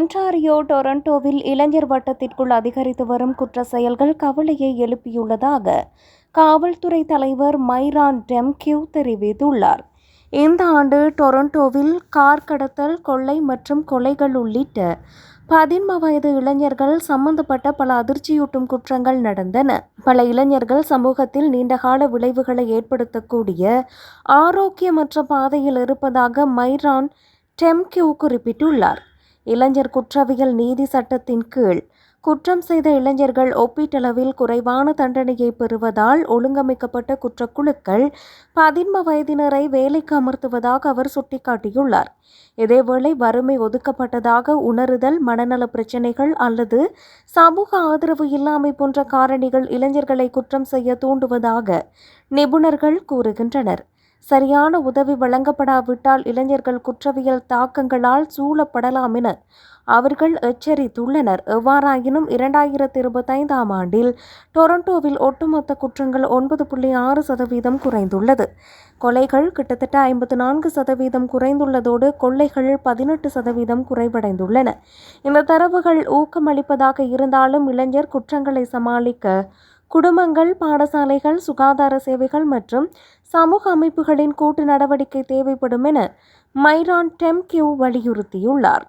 Ontario டொரண்டோவில் இளைஞர் வட்டத்திற்குள் அதிகரித்து வரும் குற்ற செயல்கள் கவலையை எழுப்பியுள்ளதாக காவல்துறை தலைவர் மைரான் டெம்கியூ தெரிவித்துள்ளார். இந்த ஆண்டு டொரண்டோவில் கார் கடத்தல், கொள்ளை மற்றும் கொலைகள் உள்ளிட்ட 13 வயது இளைஞர்கள் சம்பந்தப்பட்ட பல அதிர்ச்சியூட்டும் குற்றங்கள் நடந்தன. பல இளைஞர்கள் சமூகத்தில் நீண்டகால விளைவுகளை ஏற்படுத்தக்கூடிய ஆரோக்கியமற்ற பாதையில் இருப்பதாக மைரான் டெம்கியூ குறிப்பிட்டுள்ளார். இளைஞர் குற்றவியல் நீதி சட்டத்தின் கீழ் குற்றம் செய்த இளைஞர்கள் ஒப்பீட்டளவில் குறைவான தண்டனையை பெறுவதால் ஒழுங்கமைக்கப்பட்ட குற்றக்குழுக்கள் 13 வயதினரை வேலைக்கு அமர்த்துவதாக அவர் சுட்டிக்காட்டியுள்ளார். இதேவேளை வறுமை, ஒதுக்கப்பட்டதாக உணருதல், மனநல பிரச்சினைகள் அல்லது சமூக ஆதரவு இல்லாமை போன்ற காரணிகள் இளைஞர்களை குற்றம் செய்ய தூண்டுவதாக நிபுணர்கள் கூறுகின்றனர். சரியான உதவி வழங்கப்படாவிட்டால் இளைஞர்கள் குற்றவியல் தாக்கங்களால் சூழப்படலாம் என அவர்கள் எச்சரித்துள்ளனர். எவ்வாறாயினும் 2025ஆம் ஆண்டில் டொரண்டோவில் ஒட்டுமொத்த குற்றங்கள் 9.6% குறைந்துள்ளது. கொலைகள் கிட்டத்தட்ட 54% குறைந்துள்ளதோடு கொள்ளைகள் 18% குறைவடைந்துள்ளன. இந்த தரவுகள் ஊக்கமளிப்பதாக இருந்தாலும் இளைஞர் குற்றங்களை சமாளிக்க குடும்பங்கள், பாடசாலைகள், சுகாதார சேவைகள் மற்றும் சமூக அமைப்புகளின் கூட்டு நடவடிக்கை தேவைப்படும் என மைரான் டெம்கியூ வலியுறுத்தியுள்ளார்.